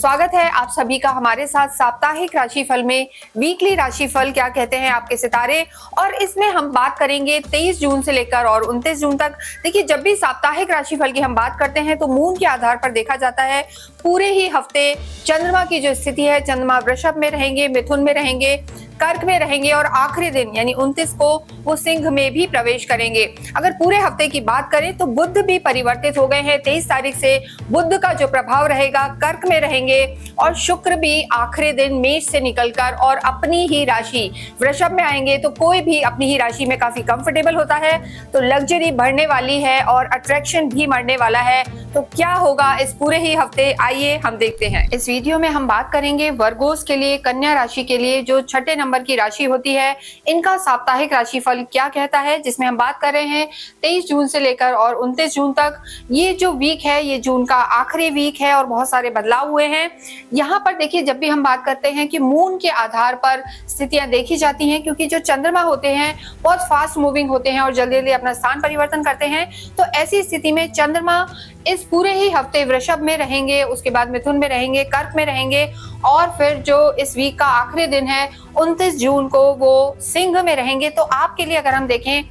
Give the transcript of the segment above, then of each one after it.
स्वागत है आप सभी का हमारे साथ साप्ताहिक राशिफल में। वीकली राशिफल क्या कहते हैं आपके सितारे, और इसमें हम बात करेंगे 23 जून से लेकर और 29 जून तक। देखिए, जब भी साप्ताहिक राशिफल की हम बात करते हैं तो मून के आधार पर देखा जाता है। पूरे ही हफ्ते चंद्रमा की जो स्थिति है, चंद्रमा वृषभ में रहेंगे, मिथुन में रहेंगे, कर्क में रहेंगे और आखिरी दिन यानी 29 को वो सिंह में भी प्रवेश करेंगे। अगर पूरे हफ्ते की बात करें तो बुध भी परिवर्तित हो गए हैं। 23 तारीख से बुध का जो प्रभाव रहेगा कर्क में रहेंगे और शुक्र भी आखिरी दिन मेष से निकलकर और अपनी ही राशि वृषभ में आएंगे। तो कोई भी अपनी ही राशि में काफी कंफर्टेबल होता है, तो लग्जरी बढ़ने वाली है और अट्रैक्शन भी बढ़ने वाला है। तो क्या होगा इस पूरे ही हफ्ते, आइए हम देखते हैं। इस वीडियो में हम बात करेंगे वर्गोस के लिए, कन्या राशि के लिए जो छठे नंबर की राशि होती है, इनका साप्ताहिक राशिफल क्या कहता है, जिसमें हम बात कर रहे हैं 23 जून से लेकर और 29 जून तक। ये जो वीक है ये जून का आखिरी वीक है और बहुत सारे बदलाव हुए हैं यहाँ पर। देखिए, जब भी हम बात करते हैं कि मून के आधार पर स्थितियां देखी जाती हैं, क्योंकि जो चंद्रमा होते हैं बहुत फास्ट मूविंग होते हैं और जल्दी जल्दी अपना स्थान परिवर्तन करते हैं। तो ऐसी स्थिति में चंद्रमा इस पूरे ही हफ्ते वृषभ में रहेंगे, उसके बाद मिथुन में रहेंगे, कर्क में रहेंगे और फिर जो इस वीक का आखिरी दिन है 29 जून को वो सिंह में रहेंगे। तो आपके लिए अगर हम देखें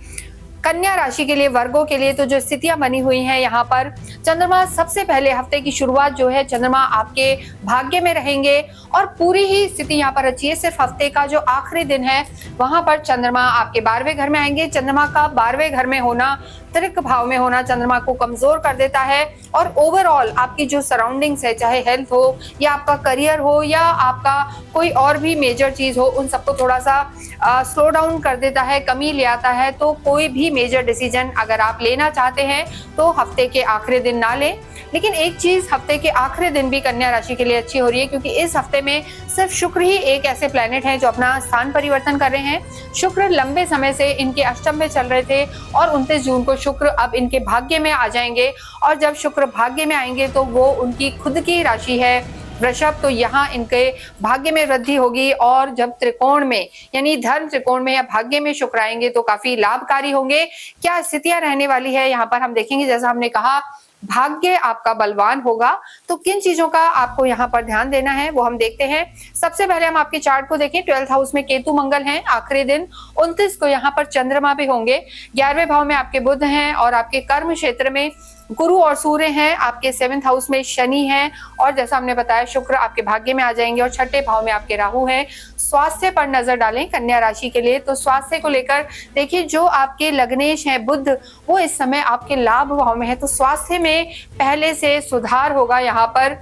कन्या राशि के लिए, वर्गों के लिए, तो जो स्थितियां बनी हुई हैं यहाँ पर, चंद्रमा सबसे पहले हफ्ते की शुरुआत जो है चंद्रमा आपके भाग्य में रहेंगे और पूरी ही स्थिति यहाँ पर अच्छी है। सिर्फ हफ्ते का जो आखिरी दिन है वहां पर चंद्रमा आपके 12वें घर में आएंगे। चंद्रमा का 12वें घर में होना, त्रिक भाव में होना, चंद्रमा को कमजोर कर देता है और ओवरऑल आपकी जो सराउंडिंग्स है, चाहे हेल्थ हो या आपका करियर हो या आपका कोई और भी मेजर चीज हो, उन सबको थोड़ा सा स्लो डाउन कर देता है, कमी ले आता है। तो कोई भी मेजर डिसीजन अगर आप लेना चाहते हैं तो हफ्ते के आखिरी दिन ना लें। लेकिन एक चीज, हफ्ते के आखिरी दिन भी कन्या राशि के लिए अच्छी हो रही है, क्योंकि इस हफ्ते में सिर्फ शुक्र ही एक ऐसे प्लैनेट हैं जो अपना स्थान परिवर्तन कर रहे हैं। शुक्र लंबे समय से इनके अष्टम में चल रहे थे और 29 जून को शुक्र अब इनके भाग्य में आ जाएंगे और जब शुक्र भाग्य में आएंगे तो वो उनकी खुद की राशि है वृषभ, तो यहाँ इनके भाग्य में वृद्धि होगी। और जब त्रिकोण में यानी धर्म त्रिकोण में या भाग्य में शुक्र आएंगे तो काफी लाभकारी होंगे। क्या स्थितियां रहने वाली है यहाँ पर हम देखेंगे। जैसा हमने कहा, भाग्य आपका बलवान होगा, तो किन चीजों का आपको यहाँ पर ध्यान देना है वो हम देखते हैं। सबसे पहले हम आपके चार्ट को देखें। 12th हाउस में केतु मंगल हैं आखिरी दिन। 29 को यहाँ पर चंद्रमा भी होंगे। 11वें भाव में आपके बुध हैं और आपके कर्म क्षेत्र में गुरु और सूर्य हैं। आपके 7th हाउस में शनि हैं और जैसा हमने बताया शुक्र आपके भाग्य में आ जाएंगे और छठे भाव में आपके राहु हैं। स्वास्थ्य पर नजर डालें कन्या राशि के लिए, तो स्वास्थ्य को लेकर देखिए, जो आपके लग्नेश हैं बुध, वो इस समय आपके लाभ भाव में है, तो स्वास्थ्य में पहले से सुधार होगा यहाँ पर।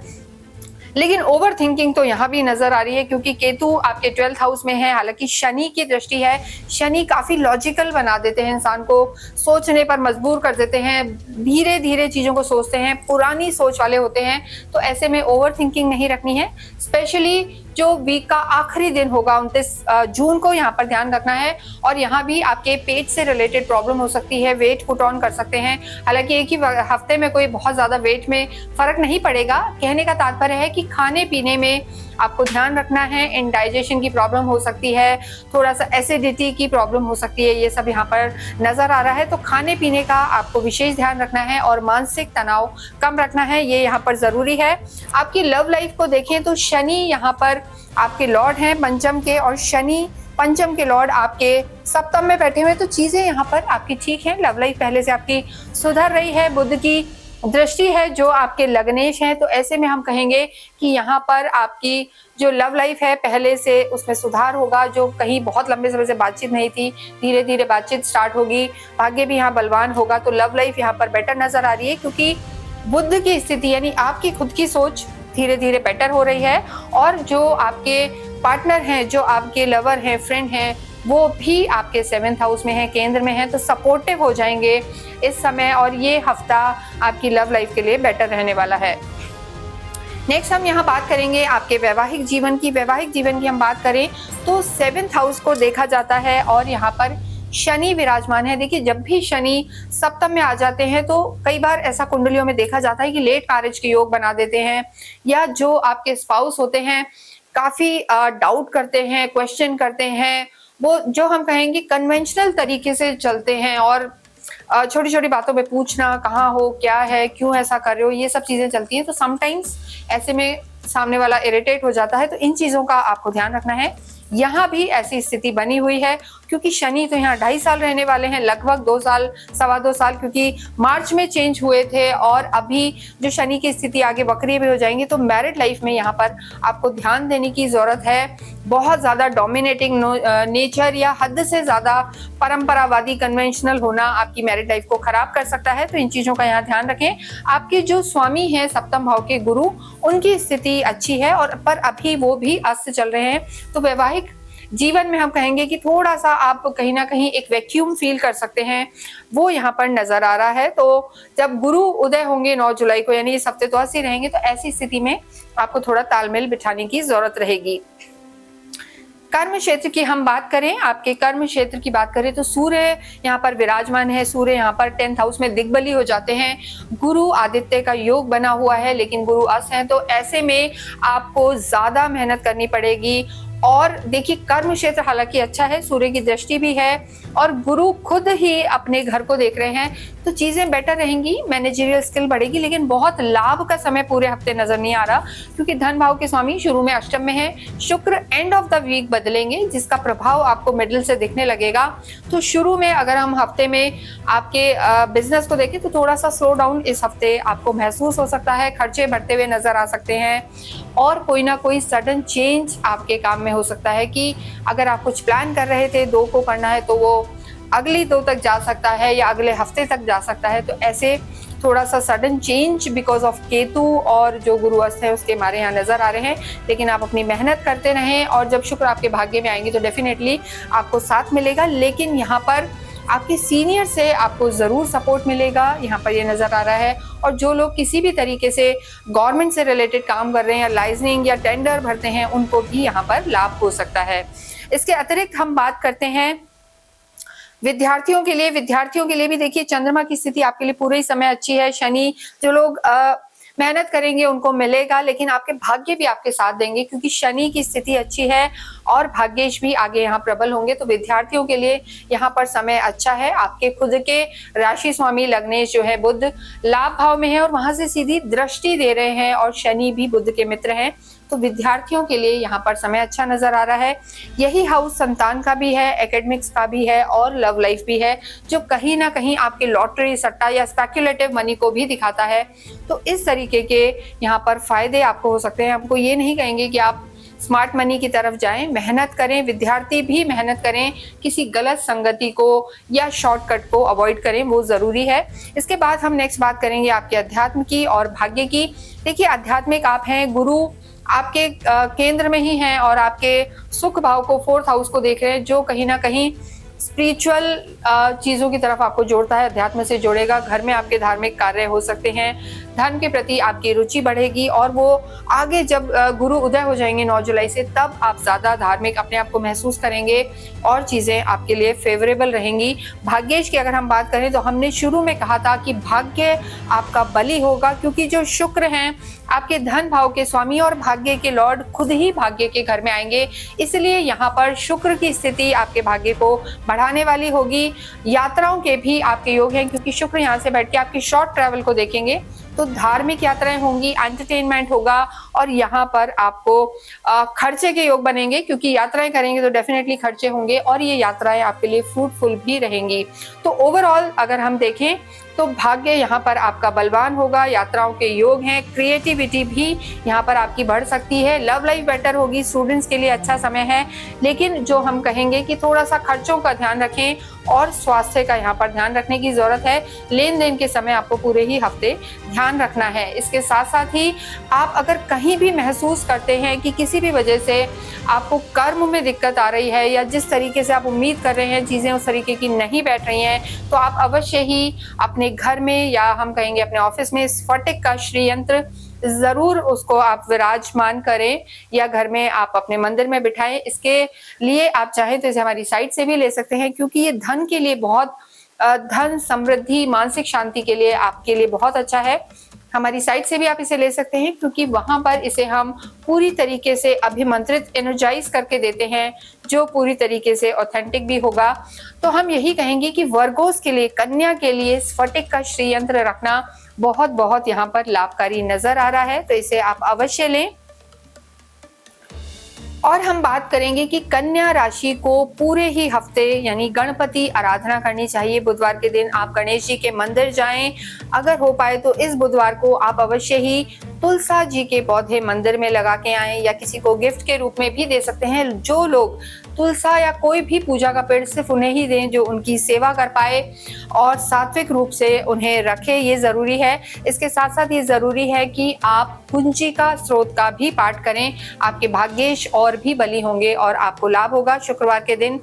लेकिन ओवर थिंकिंग तो यहाँ भी नजर आ रही है, क्योंकि केतु आपके 12th हाउस में है। हालांकि शनि की दृष्टि है, शनि काफी लॉजिकल बना देते हैं, इंसान को सोचने पर मजबूर कर देते हैं, धीरे धीरे चीजों को सोचते हैं, पुरानी सोच वाले होते हैं। तो ऐसे में ओवर थिंकिंग नहीं रखनी है। स्पेशली जो वीक का आखिरी दिन होगा 29 जून को, यहाँ पर ध्यान रखना है। और यहाँ भी आपके पेट से रिलेटेड प्रॉब्लम हो सकती है, वेट पुट ऑन कर सकते हैं। हालांकि एक ही हफ्ते में कोई बहुत ज्यादा वेट में फर्क नहीं पड़ेगा। कहने का तात्पर्य है कि खाने पीने में आपको ध्यान रखना है। इंडाइजेशन की प्रॉब्लम हो सकती है, थोड़ा सा एसिडिटी की प्रॉब्लम हो सकती है, ये सब यहाँ पर नजर आ रहा है। तो खाने पीने का आपको विशेष ध्यान रखना है और मानसिक तनाव कम रखना है, ये यहाँ पर जरूरी है। आपकी लव लाइफ को देखें तो शनि यहाँ पर आपके लॉर्ड हैं पंचम के और शनि पंचम के लॉर्ड आपके सप्तम में बैठे हुए, तो चीजें यहाँ पर आपकी ठीक है। लव लाइफ पहले से आपकी सुधर रही है, बुध की दृष्टि है जो आपके लग्नेश हैं, तो ऐसे में हम कहेंगे कि यहाँ पर आपकी जो लव लाइफ है पहले से उसमें सुधार होगा। जो कहीं बहुत लंबे समय से बातचीत नहीं थी, धीरे धीरे बातचीत स्टार्ट होगी। भाग्य भी यहाँ बलवान होगा, तो लव लाइफ यहाँ पर बेटर नजर आ रही है, क्योंकि बुध की स्थिति यानी आपकी खुद की सोच धीरे धीरे बेटर हो रही है। और जो आपके पार्टनर हैं, जो आपके लवर हैं, फ्रेंड हैं, वो भी आपके 7th हाउस में है, केंद्र में है, तो सपोर्टिव हो जाएंगे इस समय और ये हफ्ता आपकी लव लाइफ के लिए बेटर रहने वाला है। नेक्स्ट हम यहाँ बात करेंगे आपके वैवाहिक जीवन की। वैवाहिक जीवन की हम बात करें तो 7th हाउस को देखा जाता है और यहाँ पर शनि विराजमान है। देखिए, जब भी शनि सप्तम में आ जाते हैं तो कई बार ऐसा कुंडलियों में देखा जाता है कि लेट मैरिज के योग बना देते हैं, या जो आपके स्पाउस होते हैं काफी डाउट करते हैं, क्वेश्चन करते हैं, वो जो हम कहेंगे कन्वेंशनल तरीके से चलते हैं और छोटी छोटी बातों पे पूछना, कहाँ हो, क्या है, क्यों ऐसा कर रहे हो, ये सब चीजें चलती हैं। तो समटाइम्स ऐसे में सामने वाला इरिटेट हो जाता है, तो इन चीजों का आपको ध्यान रखना है। यहाँ भी ऐसी स्थिति बनी हुई है क्योंकि शनि तो यहाँ 2.5 साल रहने वाले हैं, लगभग 2 साल, 2.25 साल, क्योंकि मार्च में चेंज हुए थे और अभी जो शनि की स्थिति आगे वक्रीय भी हो जाएंगी। तो मैरिड लाइफ में यहाँ पर आपको ध्यान देने की जरूरत है। बहुत ज्यादा डोमिनेटिंग नेचर या हद से ज्यादा परंपरावादी कन्वेंशनल होना आपकी मैरिड लाइफ को खराब कर सकता है, तो इन चीजों का यहाँ ध्यान रखें। आपके जो स्वामी हैं सप्तम भाव के गुरु, उनकी स्थिति अच्छी है और पर अभी वो भी अस्त चल रहे हैं, तो वैवाहिक जीवन में हम कहेंगे कि थोड़ा सा आप कहीं ना कहीं एक वैक्यूम फील कर सकते हैं, वो यहाँ पर नजर आ रहा है। तो जब गुरु उदय होंगे 9 जुलाई को, यानी इस हफ्ते तो ऐसे रहेंगे, तो ऐसी स्थिति में आपको थोड़ा तालमेल बिठाने की जरूरत रहेगी। कर्म क्षेत्र की हम बात करें, आपके कर्म क्षेत्र की बात करें तो सूर्य यहाँ पर विराजमान है। सूर्य यहाँ पर 10th हाउस में दिग्बली हो जाते हैं। गुरु आदित्य का योग बना हुआ है, लेकिन गुरु अस्त है, तो ऐसे में आपको ज्यादा मेहनत करनी पड़ेगी। और देखिए कर्म क्षेत्र हालांकि अच्छा है, सूर्य की दृष्टि भी है और गुरु खुद ही अपने घर को देख रहे हैं, तो चीजें बेटर रहेंगी, मैनेजरियल स्किल बढ़ेगी। लेकिन बहुत लाभ का समय पूरे हफ्ते नजर नहीं आ रहा, क्योंकि धन भाव के स्वामी शुरू में अष्टम में है। शुक्र एंड ऑफ द वीक बदलेंगे, जिसका प्रभाव आपको मिडिल से दिखने लगेगा। तो शुरू में अगर हम हफ्ते में आपके बिजनेस को देखें तो थोड़ा सा स्लो डाउन इस हफ्ते आपको महसूस हो सकता है, खर्चे बढ़ते हुए नजर आ सकते हैं और कोई ना कोई सडन चेंज आपके काम में हो सकता है कि अगर आप कुछ प्लान कर रहे थे 2 को करना है तो वो अगली 2 तक जा सकता है या अगले हफ्ते तक जा सकता है। तो ऐसे थोड़ा सा sudden change because of Ketu और जो गुरु अस्त है उसके हमारे यहाँ नजर आ रहे हैं। लेकिन आप अपनी मेहनत करते रहें और जब शुक्र आपके भाग्य में आएंगे तो डेफिनेटली आपको साथ मिलेगा। लेकिन यहाँ पर आपके सीनियर से आपको जरूर सपोर्ट मिलेगा, यहाँ पर ये नजर आ रहा है। और जो लोग किसी भी तरीके से गवर्नमेंट से रिलेटेड काम कर रहे हैं या लाइजनिंग या टेंडर भरते हैं, उनको भी यहाँ पर लाभ हो सकता है। इसके अतिरिक्त हम बात करते हैं विद्यार्थियों के लिए। विद्यार्थियों के लिए भी देखिए चंद्रमा की स्थिति आपके लिए पूरे ही समय अच्छी है। शनि, जो लोग मेहनत करेंगे उनको मिलेगा, लेकिन आपके भाग्य भी आपके साथ देंगे, क्योंकि शनि की स्थिति अच्छी है और भाग्येश भी आगे यहाँ प्रबल होंगे। तो विद्यार्थियों के लिए यहाँ पर समय अच्छा है। आपके खुद के राशि स्वामी लग्नेश जो है बुध लाभ भाव में है और वहां से सीधी दृष्टि दे रहे हैं और शनि भी बुध के मित्र हैं। तो विद्यार्थियों के लिए यहाँ पर समय अच्छा नजर आ रहा है। यही हाउस संतान का भी है, एकेडमिक्स का भी है और लव लाइफ भी है, जो कहीं ना कहीं आपके लॉटरी, सट्टा या स्पेक्युलेटिव मनी को भी दिखाता है। तो इस तरीके के यहाँ पर फायदे आपको हो सकते हैं। आपको ये नहीं कहेंगे कि आप स्मार्ट मनी की तरफ जाएं, मेहनत करें, विद्यार्थी भी मेहनत करें, किसी गलत संगति को या शॉर्टकट को अवॉइड करें, वो जरूरी है। इसके बाद हम नेक्स्ट बात करेंगे आपके अध्यात्म की और भाग्य की। देखिए आध्यात्मिक आप हैं, गुरु आपके केंद्र में ही हैं और आपके सुख भाव को 4th हाउस को देख रहे हैं, जो कहीं ना कहीं स्पिरिचुअल चीजों की तरफ आपको जोड़ता है, अध्यात्म से जोड़ेगा। घर में आपके धार्मिक कार्य हो सकते हैं, धन के प्रति आपकी रुचि बढ़ेगी और वो आगे जब गुरु उदय हो जाएंगे 9 जुलाई से, तब आप ज्यादा धार्मिक अपने आप को महसूस करेंगे और चीजें आपके लिए फेवरेबल रहेंगी। भाग्येश की अगर हम बात करें तो हमने शुरू में कहा था कि भाग्य आपका बली होगा, क्योंकि जो शुक्र हैं आपके धन भाव के स्वामी और भाग्य के लॉर्ड खुद ही भाग्य के घर में आएंगे। इसलिए यहाँ पर शुक्र की स्थिति आपके भाग्य को बढ़ाने वाली होगी। यात्राओं के भी आपके योग हैं, क्योंकि शुक्र यहाँ से बैठ के आपकी शॉर्ट ट्रैवल को देखेंगे, तो धार्मिक यात्राएं होंगी, एंटरटेनमेंट होगा और यहाँ पर आपको खर्चे के योग बनेंगे, क्योंकि यात्राएं करेंगे तो डेफिनेटली खर्चे होंगे और ये यात्राएं आपके लिए फ्रूटफुल भी रहेंगी। तो ओवरऑल अगर हम देखें तो भाग्य यहाँ पर आपका बलवान होगा, यात्राओं के योग हैं, क्रिएटिविटी भी यहाँ पर आपकी बढ़ सकती है, लव लाइफ बेटर होगी, स्टूडेंट्स के लिए अच्छा समय है। लेकिन जो हम कहेंगे कि थोड़ा सा खर्चों का ध्यान रखें और स्वास्थ्य का यहाँ पर ध्यान रखने की जरूरत है। लेन देन के समय आपको पूरे ही हफ्ते ध्यान रखना है। इसके साथ साथ ही आप अगर कहीं भी महसूस करते हैं कि किसी भी वजह से आपको कर्म में दिक्कत आ रही है या जिस तरीके से आप उम्मीद कर रहे हैं चीजें उस तरीके की नहीं बैठ रही हैं, तो आप अवश्य ही अपने घर में या हम कहेंगे अपने ऑफिस में स्फटिक का श्री यंत्र जरूर उसको आप विराजमान करें या घर में आप अपने मंदिर में बिठाएं। इसके लिए आप चाहें तो इसे हमारी साइट से भी ले सकते हैं, क्योंकि ये धन के लिए बहुत, धन समृद्धि मानसिक शांति के लिए आपके लिए बहुत अच्छा है। हमारी साइट से भी आप इसे ले सकते हैं, क्योंकि वहां पर इसे हम पूरी तरीके से अभिमंत्रित एनर्जाइज करके देते हैं, जो पूरी तरीके से ऑथेंटिक भी होगा। तो हम यही कहेंगे कि वर्गोस के लिए, कन्या के लिए स्फटिक का श्री यंत्र रखना बहुत बहुत यहाँ पर लाभकारी नजर आ रहा है, तो इसे आप अवश्य लें। और हम बात करेंगे कि कन्या राशि को पूरे ही हफ्ते यानी गणपति आराधना करनी चाहिए। बुधवार के दिन आप गणेश जी के मंदिर जाएं। अगर हो पाए तो इस बुधवार को आप अवश्य ही तुलसा जी के पौधे मंदिर में लगा के आएं, या किसी को गिफ्ट के रूप में भी दे सकते हैं। जो लोग तुलसा या कोई भी पूजा का पेड़ सिर्फ उन्हें ही दें जो उनकी सेवा कर पाए और सात्विक रूप से उन्हें रखें, ये जरूरी है। इसके साथ साथ ये जरूरी है कि आप पूंजी का स्रोत का भी पाठ करें। आपके भाग्येश और भी बली होंगे और आपको लाभ होगा। शुक्रवार के दिन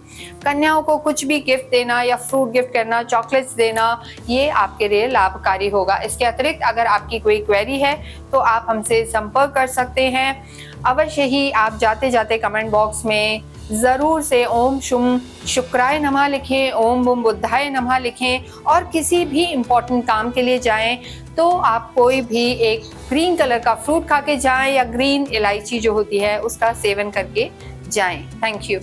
कन्याओं को कुछ भी गिफ्ट देना या फ्रूट गिफ्ट करना, चॉकलेट्स देना, ये आपके लिए लाभकारी होगा। इसके अतिरिक्त अगर आपकी कोई क्वेरी है तो आप हमसे संपर्क कर सकते हैं। अवश्य ही आप जाते जाते कमेंट बॉक्स में जरूर से ओम शुम शुक्राय नमः लिखें, ओम बुम बुद्धाय नमः लिखें। और किसी भी इम्पोर्टेंट काम के लिए जाएं तो आप कोई भी एक ग्रीन कलर का फ्रूट खा के जाएं या ग्रीन इलायची जो होती है उसका सेवन करके जाएं। Thank you.